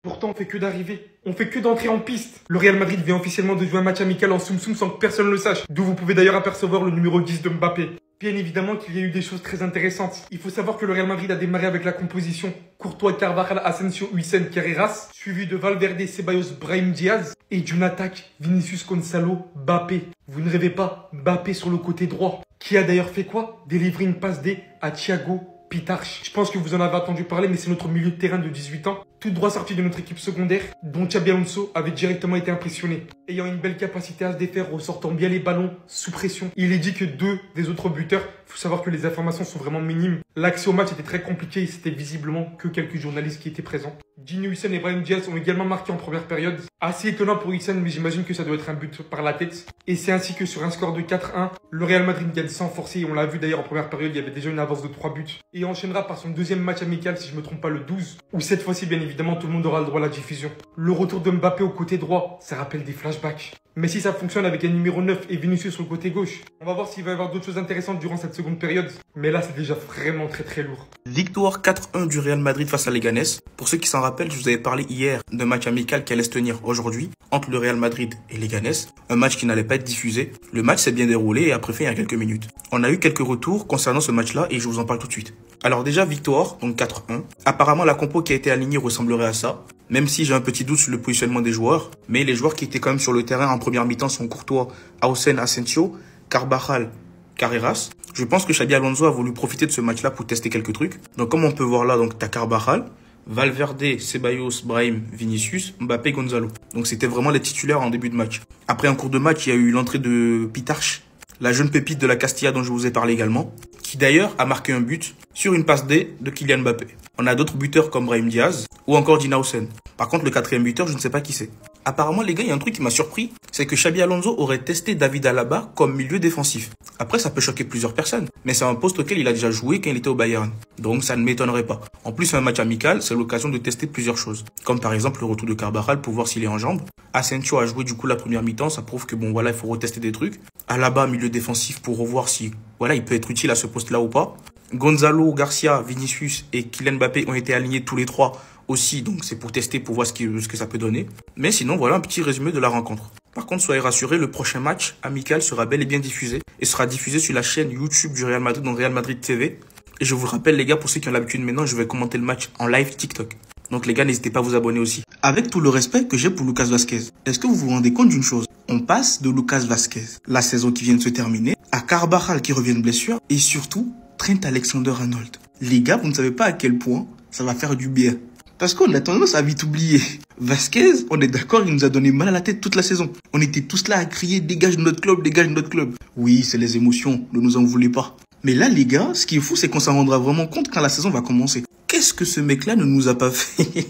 Pourtant, on fait que d'arriver. On fait que d'entrer en piste. Le Real Madrid vient officiellement de jouer un match amical en soum-soum sans que personne le sache. D'où vous pouvez d'ailleurs apercevoir le numéro 10 de Mbappé. Bien évidemment qu'il y a eu des choses très intéressantes. Il faut savoir que le Real Madrid a démarré avec la composition Courtois, Carvajal, Asensio, Huijsen, Carreras, suivi de Valverde, Ceballos, Brahim Diaz et d'une attaque Vinicius, Gonzalo, Mbappé. Vous ne rêvez pas, Mbappé sur le côté droit. Qui a d'ailleurs fait quoi? Délivrer une passe D à Thiago Pitarch. Je pense que vous en avez entendu parler, mais c'est notre milieu de terrain de 18 ans, tout droit sorti de notre équipe secondaire, dont Xabi Alonso avait directement été impressionné. Ayant une belle capacité à se défaire, ressortant bien les ballons sous pression. Il est dit que deux des autres buteurs, il faut savoir que les informations sont vraiment minimes. L'accès au match était très compliqué et c'était visiblement que quelques journalistes qui étaient présents. Gini Huijsen et Brahim Diaz ont également marqué en première période. Assez étonnant pour Huijsen, mais j'imagine que ça doit être un but par la tête. Et c'est ainsi que sur un score de 4-1, le Real Madrid gagne sans forcer. Et on l'a vu d'ailleurs en première période, il y avait déjà une avance de 3 buts. Et enchaînera par son deuxième match amical, si je me trompe pas, le 12. Où cette fois-ci, bien évidemment, tout le monde aura le droit à la diffusion. Le retour de Mbappé au côté droit, ça rappelle des flashbacks. Mais si ça fonctionne avec un numéro 9 et Vinicius sur le côté gauche, on va voir s'il va y avoir d'autres choses intéressantes durant cette seconde période. Mais là, c'est déjà vraiment très lourd. Victoire 4-1 du Real Madrid face à Leganés. Pour ceux qui s'en rappellent, je vous avais parlé hier d'un match amical qui allait se tenir aujourd'hui entre le Real Madrid et Leganés. Un match qui n'allait pas être diffusé. Le match s'est bien déroulé et après fait il y a quelques minutes. On a eu quelques retours concernant ce match-là et je vous en parle tout de suite. Alors déjà, victoire, donc 4-1. Apparemment, la compo qui a été alignée ressemblerait à ça. Même si j'ai un petit doute sur le positionnement des joueurs. Mais les joueurs qui étaient quand même sur le terrain en première mi-temps sont Courtois, Huijsen, Asensio, Carvajal, Carreras. Je pense que Xabi Alonso a voulu profiter de ce match-là pour tester quelques trucs. Donc comme on peut voir là, donc t'as Carvajal, Valverde, Ceballos, Brahim, Vinicius, Mbappé, Gonzalo. Donc c'était vraiment les titulaires en début de match. Après en cours de match, il y a eu l'entrée de Pitarch, la jeune pépite de la Castilla dont je vous ai parlé également, qui d'ailleurs a marqué un but sur une passe D de Kylian Mbappé. On a d'autres buteurs comme Brahim Diaz ou encore Gini Huijsen. Par contre, le quatrième buteur, je ne sais pas qui c'est. Apparemment, les gars, il y a un truc qui m'a surpris, c'est que Xabi Alonso aurait testé David Alaba comme milieu défensif. Après, ça peut choquer plusieurs personnes, mais c'est un poste auquel il a déjà joué quand il était au Bayern. Donc, ça ne m'étonnerait pas. En plus, un match amical, c'est l'occasion de tester plusieurs choses. Comme par exemple le retour de Carvajal pour voir s'il est en jambes. Asensio a joué du coup la première mi-temps, ça prouve que bon, voilà, il faut retester des trucs. Alaba, milieu défensif pour revoir si, voilà, il peut être utile à ce poste-là ou pas. Gonzalo, Garcia, Vinicius et Kylian Mbappé ont été alignés tous les trois aussi, donc c'est pour tester, pour voir ce que ça peut donner. Mais sinon, voilà un petit résumé de la rencontre. Par contre, soyez rassurés, le prochain match amical sera bel et bien diffusé et sera diffusé sur la chaîne YouTube du Real Madrid, donc Real Madrid TV. Et je vous rappelle, les gars, pour ceux qui ont l'habitude maintenant, je vais commenter le match en live TikTok. Donc les gars, n'hésitez pas à vous abonner aussi. Avec tout le respect que j'ai pour Lucas Vazquez, est-ce que vous vous rendez compte d'une chose? On passe de Lucas Vazquez, la saison qui vient de se terminer, à Carvajal qui revient de blessure et surtout Trent Alexander-Arnold. Les gars, vous ne savez pas à quel point ça va faire du bien. Parce qu'on a tendance à vite oublier. Vasquez, on est d'accord, il nous a donné mal à la tête toute la saison. On était tous là à crier, dégage de notre club, dégage de notre club. Oui, c'est les émotions, ne nous en voulez pas. Mais là, les gars, ce qui est fou, c'est qu'on s'en rendra vraiment compte quand la saison va commencer. Qu'est-ce que ce mec-là ne nous a pas fait?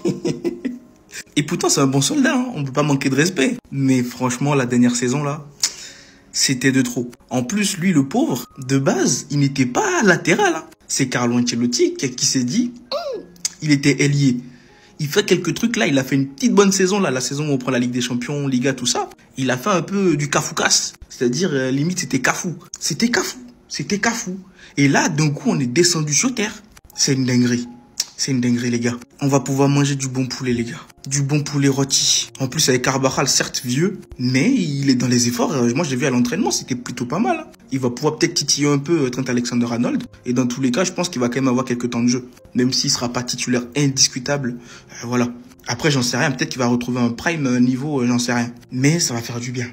Et pourtant, c'est un bon soldat, hein, on ne peut pas manquer de respect. Mais franchement, la dernière saison, là, c'était de trop. En plus, lui, le pauvre, de base, il n'était pas latéral. Hein. C'est Carlo Ancelotti qui s'est dit, il était ailier. Il fait quelques trucs là, il a fait une petite bonne saison là, la saison où on prend la Ligue des Champions, Liga, tout ça. Il a fait un peu du cafoucasse, c'est-à-dire limite c'était cafou. C'était cafou. Et là, d'un coup, on est descendu sur terre. C'est une dinguerie. C'est une dinguerie, les gars. On va pouvoir manger du bon poulet, les gars. Du bon poulet rôti. En plus, avec Carvajal, certes vieux, mais il est dans les efforts. Moi, je l'ai vu à l'entraînement, c'était plutôt pas mal. Hein. Il va pouvoir peut-être titiller un peu Trent Alexander-Arnold. Et dans tous les cas, je pense qu'il va quand même avoir quelques temps de jeu. Même s'il sera pas titulaire indiscutable. Voilà. Après, j'en sais rien. Peut-être qu'il va retrouver un prime niveau, j'en sais rien. Mais ça va faire du bien.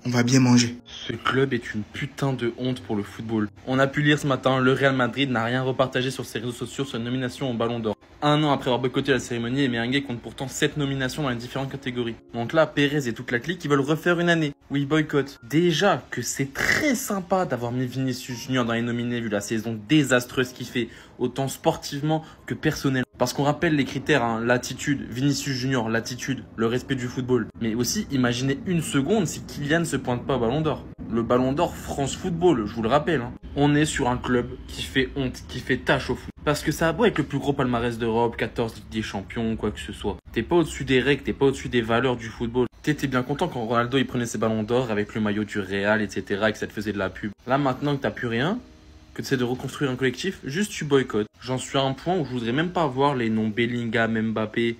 On va bien manger. Ce club est une putain de honte pour le football. On a pu lire ce matin, le Real Madrid n'a rien repartagé sur ses réseaux sociaux sur une nomination au Ballon d'Or. Un an après avoir boycotté la cérémonie, et Merengue compte pourtant 7 nominations dans les différentes catégories. Donc là, Pérez et toute la clique, ils veulent refaire une année où ils boycottent. Déjà que c'est très sympa d'avoir mis Vinicius Junior dans les nominés vu la saison désastreuse qu'il fait, autant sportivement que personnellement. Parce qu'on rappelle les critères, hein, l'attitude, Vinicius Junior, l'attitude, le respect du football. Mais aussi, imaginez une seconde si Kylian ne se pointe pas au Ballon d'Or. Le Ballon d'Or France Football, je vous le rappelle. Hein. On est sur un club qui fait honte, qui fait tâche au foot. Parce que ça a beau être le plus gros palmarès d'Europe, 14 Ligue des Champions, quoi que ce soit. T'es pas au-dessus des règles, t'es pas au-dessus des valeurs du football. T'étais bien content quand Ronaldo il prenait ses ballons d'or avec le maillot du Real, etc. et que ça te faisait de la pub. Là maintenant que t'as plus rien, que tu essaies de reconstruire un collectif, juste tu boycottes. J'en suis à un point où je voudrais même pas voir les noms Bellingham, Mbappé,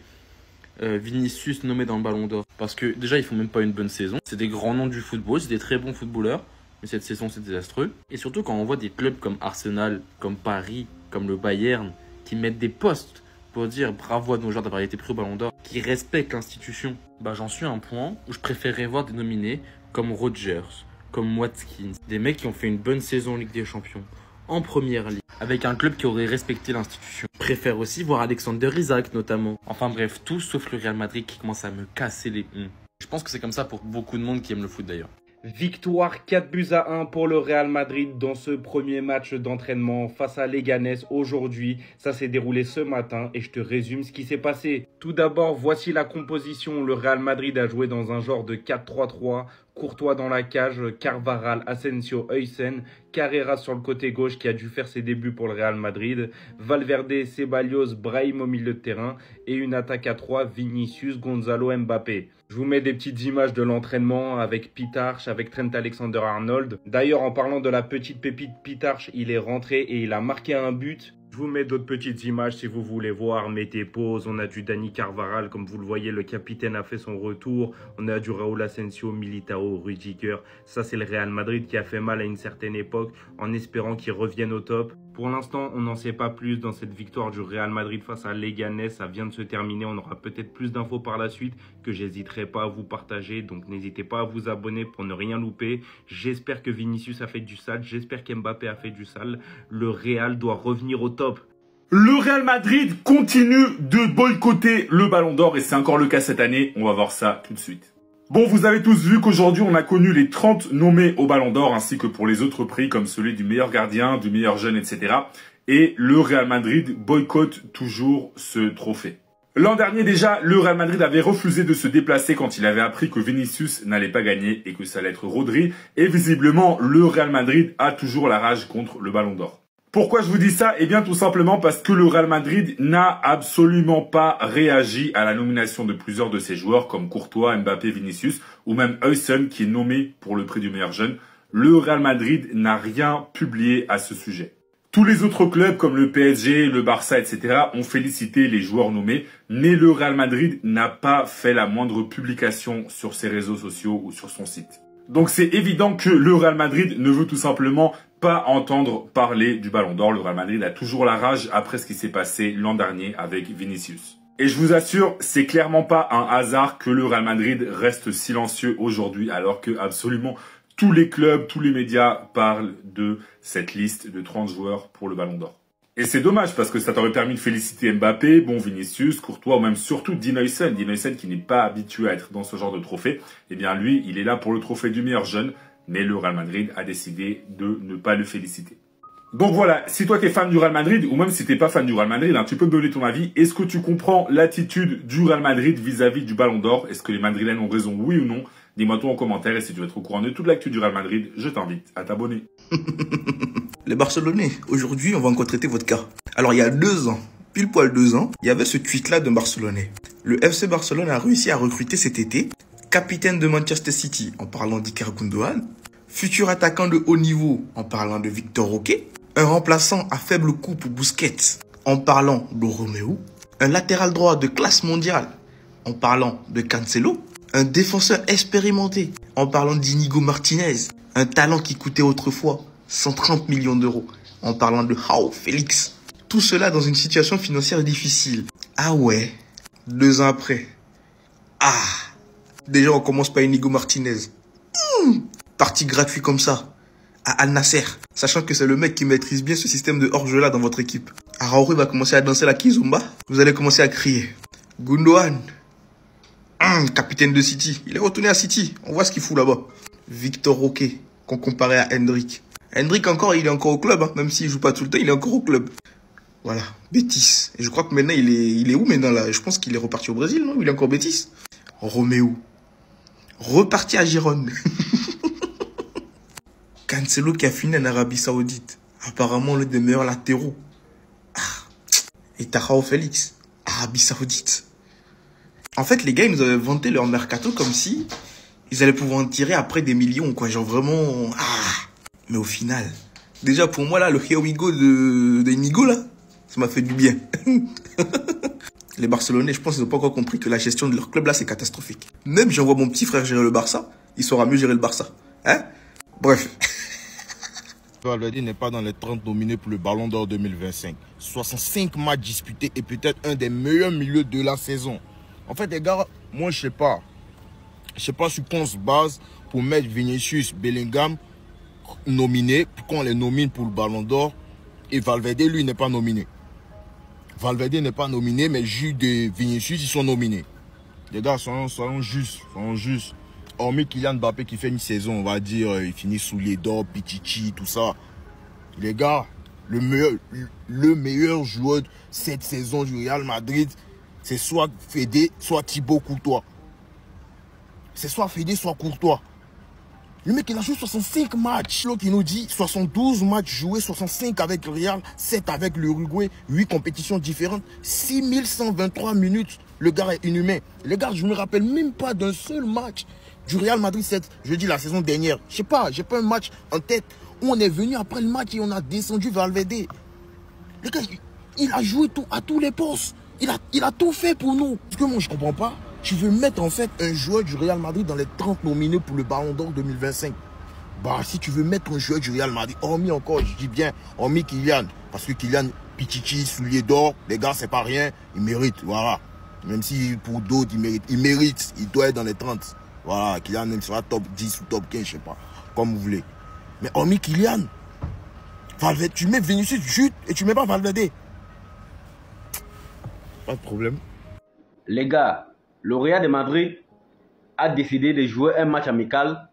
Vinicius nommé dans le Ballon d'Or. Parce que déjà, ils font même pas une bonne saison. C'est des grands noms du football, c'est des très bons footballeurs. Mais cette saison, c'est désastreux. Et surtout, quand on voit des clubs comme Arsenal, comme Paris, comme le Bayern, qui mettent des postes pour dire bravo à nos joueurs d'avoir été pris au Ballon d'Or, qui respectent l'institution, bah, j'en suis à un point où je préférerais voir des nominés comme Rodgers, comme Watkins, des mecs qui ont fait une bonne saison en Ligue des Champions, en Première Ligue, avec un club qui aurait respecté l'institution. Je préfère aussi voir Alexander Isak notamment. Enfin bref, tout sauf le Real Madrid qui commence à me casser les ondes. Je pense que c'est comme ça pour beaucoup de monde qui aime le foot d'ailleurs. Victoire 4-1 pour le Real Madrid dans ce premier match d'entraînement face à Leganés aujourd'hui. Ça s'est déroulé ce matin et je te résume ce qui s'est passé. Tout d'abord, voici la composition. Le Real Madrid a joué dans un genre de 4-3-3. Courtois dans la cage, Carvajal, Asensio, Huysen, Carreras sur le côté gauche qui a dû faire ses débuts pour le Real Madrid, Valverde, Ceballos, Brahim au milieu de terrain et une attaque à 3, Vinicius, Gonzalo, Mbappé. Je vous mets des petites images de l'entraînement avec Pitarch, avec Trent Alexander-Arnold. D'ailleurs, en parlant de la petite pépite Pitarch, il est rentré et il a marqué un but. Je vous mets d'autres petites images si vous voulez voir. Mettez pause. On a du Dani Carvajal. Comme vous le voyez, le capitaine a fait son retour. On a du Raúl Asensio, Militao, Rudiger. Ça, c'est le Real Madrid qui a fait mal à une certaine époque en espérant qu'il revienne au top. Pour l'instant, on n'en sait pas plus dans cette victoire du Real Madrid face à Leganés. Ça vient de se terminer. On aura peut-être plus d'infos par la suite que j'hésiterai pas à vous partager. Donc, n'hésitez pas à vous abonner pour ne rien louper. J'espère que Vinicius a fait du sale. J'espère qu'Mbappé a fait du sale. Le Real doit revenir au top. Le Real Madrid continue de boycotter le Ballon d'Or et c'est encore le cas cette année. On va voir ça tout de suite. Bon, vous avez tous vu qu'aujourd'hui, on a connu les 30 nommés au Ballon d'Or, ainsi que pour les autres prix, comme celui du meilleur gardien, du meilleur jeune, etc. Et le Real Madrid boycotte toujours ce trophée. L'an dernier déjà, le Real Madrid avait refusé de se déplacer quand il avait appris que Vinicius n'allait pas gagner et que ça allait être Rodri. Et visiblement, le Real Madrid a toujours la rage contre le Ballon d'Or. Pourquoi je vous dis ça? Eh bien, tout simplement parce que le Real Madrid n'a absolument pas réagi à la nomination de plusieurs de ses joueurs comme Courtois, Mbappé, Vinicius ou même Huysen qui est nommé pour le prix du meilleur jeune. Le Real Madrid n'a rien publié à ce sujet. Tous les autres clubs comme le PSG, le Barça, etc. ont félicité les joueurs nommés, mais le Real Madrid n'a pas fait la moindre publication sur ses réseaux sociaux ou sur son site. Donc c'est évident que le Real Madrid ne veut tout simplement pas entendre parler du Ballon d'Or. Le Real Madrid a toujours la rage après ce qui s'est passé l'an dernier avec Vinicius. Et je vous assure, c'est clairement pas un hasard que le Real Madrid reste silencieux aujourd'hui alors que absolument tous les clubs, tous les médias parlent de cette liste de 30 joueurs pour le Ballon d'Or. Et c'est dommage parce que ça t'aurait permis de féliciter Mbappé, bon Vinicius, Courtois ou même surtout Dean Huysen. Dean Huysen qui n'est pas habitué à être dans ce genre de trophée. Eh bien lui, il est là pour le trophée du meilleur jeune. Mais le Real Madrid a décidé de ne pas le féliciter. Donc voilà, si toi t'es fan du Real Madrid ou même si t'es pas fan du Real Madrid, tu peux me donner ton avis. Est-ce que tu comprends l'attitude du Real Madrid vis-à-vis du Ballon d'Or? Est-ce que les Madrilènes ont raison, oui ou non? Dis-moi tout en commentaire et si tu veux être au courant de toute l'actu du Real Madrid, je t'invite à t'abonner. Les Barcelonais, aujourd'hui, on va encore traiter votre cas. Alors, il y a 2 ans, pile poil 2 ans, il y avait ce tweet-là d'un Barcelonais. Le FC Barcelone a réussi à recruter cet été capitaine de Manchester City en parlant d'Iker Gundogan, futur attaquant de haut niveau en parlant de Victor Roque, un remplaçant à faible coût pour Busquets en parlant de Romeu, un latéral droit de classe mondiale en parlant de Cancelo, un défenseur expérimenté en parlant d'Inigo Martinez, un talent qui coûtait autrefois 130 millions d'euros en parlant de João Félix. Tout cela dans une situation financière difficile. Ah ouais, 2 ans après. Ah, déjà on commence par Inigo Martinez. Parti gratuit comme ça à Al Nasser, sachant que c'est le mec qui maîtrise bien ce système de hors-jeu là dans votre équipe. Araujo va commencer à danser la kizomba. Vous allez commencer à crier. Gundogan, capitaine de City. Il est retourné à City. On voit ce qu'il fout là-bas. Victor Roque, qu'on comparait à Hendrik. Hendrik encore, il est encore au club, même s'il joue pas tout le temps, il est encore au club. Voilà, Betis. Et je crois que maintenant, il est où maintenant là? Je pense qu'il est reparti au Brésil, non? Il est encore Betis. Romeu, reparti à Gérone. Cancelo qui a fini en Arabie Saoudite. Apparemment, l'un des meilleurs latéraux. Et João Félix, Arabie Saoudite. En fait, les gars, ils nous avaient vanté leur mercato comme si ils allaient pouvoir en tirer après des millions, quoi. Genre vraiment... Mais au final, déjà pour moi, là, le Here We Go de Inigo, là, ça m'a fait du bien. Les Barcelonais, je pense qu'ils n'ont pas encore compris que la gestion de leur club là, c'est catastrophique. Même j'envoie mon petit frère gérer le Barça, il saura mieux gérer le Barça. Hein? Bref. Valverde n'est pas dans les 30 nominés pour le Ballon d'Or 2025. 65 matchs disputés et peut-être un des meilleurs milieux de la saison. En fait, les gars, moi, je sais pas. Je sais pas sur quoi on se base pour mettre Vinicius, Bellingham nominés, pour qu'on les nomine pour le Ballon d'Or. Et Valverde, lui, n'est pas nominé. Valverde n'est pas nominé, mais Jude et Vinicius, ils sont nominés. Les gars, soyons justes. Hormis Kylian Mbappé qui fait une saison, on va dire, il finit sous les d'or, Pichichi, tout ça. Les gars, le meilleur joueur de cette saison du Real Madrid, c'est soit Fede, soit Thibaut Courtois. C'est soit Fede, soit Courtois. Le mec, il a joué 65 matchs. L'autre, il nous dit 72 matchs joués, 65 avec le Real, 7 avec l'Uruguay, 8 compétitions différentes, 6123 minutes. Le gars est inhumain. Les gars, je ne me rappelle même pas d'un seul match du Real Madrid, je dis la saison dernière. Je sais pas, j'ai pas un match en tête où on est venu après le match et on a descendu Valverde. Les gars, il a joué à tous les postes. Il a tout fait pour nous. Ce que moi, je comprends pas. Tu veux mettre en fait un joueur du Real Madrid dans les 30 nominés pour le Ballon d'Or 2025. Bah, si tu veux mettre un joueur du Real Madrid, hormis encore, je dis bien, hormis Kylian, parce que Kylian, Pichichi, soulier d'or, les gars, c'est pas rien, il mérite, voilà. Même si pour d'autres, il mérite, il doit être dans les 30. Voilà, Kylian même sera top 10 ou top 15, je sais pas, comme vous voulez. Mais hormis Kylian, Valverde, tu mets Vinicius, Jude, et tu mets pas Valverde. Pas de problème. Les gars, le Real de Madrid a décidé de jouer un match amical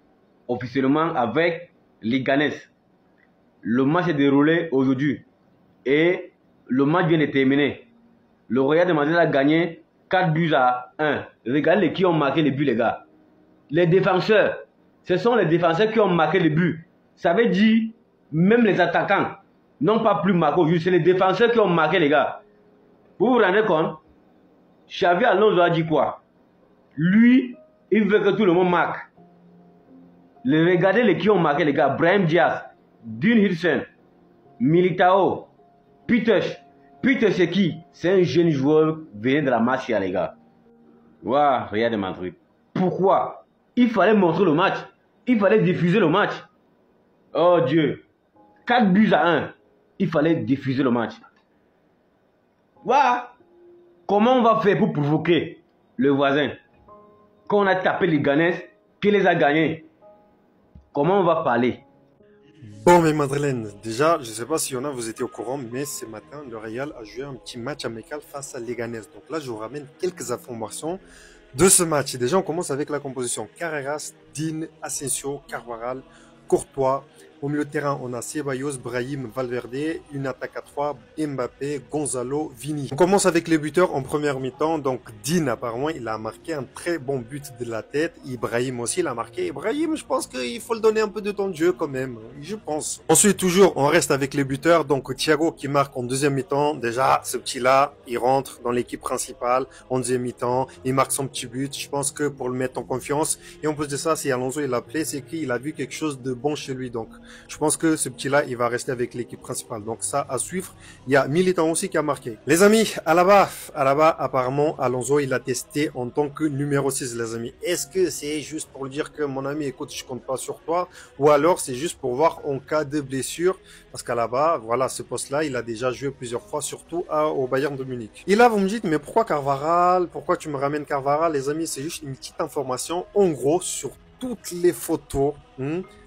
officiellement avec Leganés. Le match est déroulé aujourd'hui et le match vient de terminer. Le Real de Madrid a gagné 4-1. Regardez qui ont marqué les buts, les gars. Les défenseurs. Ce sont les défenseurs qui ont marqué les buts. Ça veut dire, même les attaquants n'ont pas plus marqué aujourd'hui. C'est les défenseurs qui ont marqué, les gars. Vous vous rendez compte? Xavi Alonso a dit quoi? Lui, il veut que tout le monde marque. Regardez les qui ont marqué, les gars. Brahim Diaz, Dean Hilsen, Militao, Peters. Peters, c'est qui? C'est un jeune joueur venu de la Masia, les gars. Waouh, Real de Madrid. Pourquoi? Il fallait montrer le match. Il fallait diffuser le match. Oh Dieu. 4-1. Il fallait diffuser le match. Waouh. Comment on va faire pour provoquer le voisin? Quand on a tapé les Ganes, qui les a gagnés? Comment on va parler? Bon, mais Madeleine, déjà, je ne sais pas si y en a, vous étiez au courant, mais ce matin, le Real a joué un petit match amical face à Leganés. Donc là, je vous ramène quelques informations de ce match. Et déjà, on commence avec la composition. Carreras, Dean, Asensio, Carvajal, Courtois. Au milieu de terrain, on a Ceballos, Brahim, Valverde, une attaque à 3, Mbappé, Gonzalo, Vini. On commence avec les buteurs en première mi-temps. Donc, Dean, apparemment, il a marqué un très bon but de la tête. Ibrahim aussi, il a marqué. Ibrahim, je pense qu'il faut le donner un peu de temps de jeu quand même. Je pense. Ensuite, toujours, on reste avec les buteurs. Donc, Thiago qui marque en deuxième mi-temps. Déjà, ce petit-là, il rentre dans l'équipe principale en deuxième mi-temps. Il marque son petit but. Je pense que pour le mettre en confiance. Et en plus de ça, si Alonso il l'a appelé, c'est qu'il a vu quelque chose de bon chez lui. Donc, je pense que ce petit-là, il va rester avec l'équipe principale. Donc ça, à suivre. Il y a Militao aussi qui a marqué. Les amis, Alaba, apparemment, Alonso, il a testé en tant que numéro 6, les amis. Est-ce que c'est juste pour dire que mon ami, écoute, je compte pas sur toi? Ou alors, c'est juste pour voir en cas de blessure? Parce qu'Alaba, voilà, ce poste-là, il a déjà joué plusieurs fois, surtout au Bayern de Munich. Et là, vous me dites, mais pourquoi Carvajal? Pourquoi tu me ramènes Carvajal? Les amis, c'est juste une petite information. En gros, sur toutes les photos,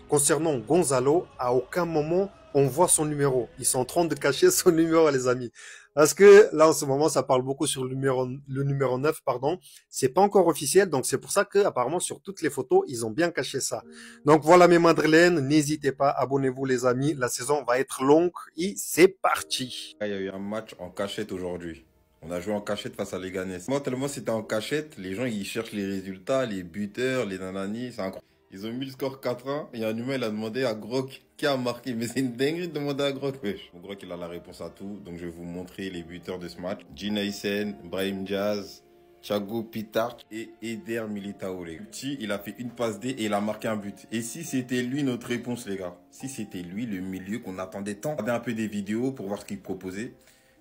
concernant Gonzalo, à aucun moment on voit son numéro. Ils sont en train de cacher son numéro, les amis. Parce que là, en ce moment, ça parle beaucoup sur le numéro 9, pardon. C'est pas encore officiel, donc c'est pour ça que, apparemment, sur toutes les photos, ils ont bien caché ça. Donc voilà, mes madrilènes, n'hésitez pas, abonnez-vous, les amis. La saison va être longue et c'est parti. Il y a eu un match en cachette aujourd'hui. On a joué en cachette face à Leganés. Moi, tellement c'était en cachette, les gens, ils cherchent les résultats, les buteurs, les nananis, c'est incroyable. Ils ont mis le score 4-1 et un humain il a demandé à Grok qui a marqué. Mais c'est une dinguerie de demander à Grok, wesh. Grok il a la réponse à tout. Donc je vais vous montrer les buteurs de ce match. Gina Haysen, Brahim Diaz, Thiago Pitart et Eder Militao. Le petit, il a fait une passe D et il a marqué un but. Et si c'était lui notre réponse, les gars? Si c'était lui le milieu qu'on attendait tant. Regardez un peu des vidéos pour voir ce qu'il proposait.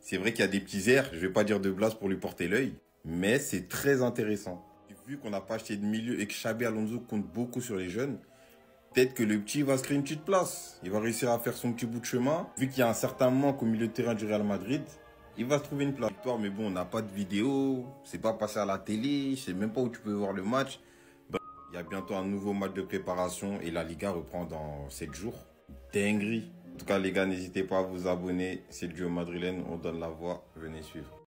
C'est vrai qu'il y a des petits airs, je vais pas dire de blase pour lui porter l'œil, mais c'est très intéressant. Vu qu'on n'a pas acheté de milieu et que Xabi Alonso compte beaucoup sur les jeunes, peut-être que le petit va se créer une petite place. Il va réussir à faire son petit bout de chemin. Vu qu'il y a un certain manque au milieu de terrain du Real Madrid, il va se trouver une place. Mais bon, on n'a pas de vidéo, c'est pas passé à la télé, je sais même pas où tu peux voir le match. Il y a bientôt un nouveau match de préparation et la Liga reprend dans 7 jours. Dinguerie. En tout cas, les gars, n'hésitez pas à vous abonner. C'est le duo madrilène, on donne la voix. Venez suivre.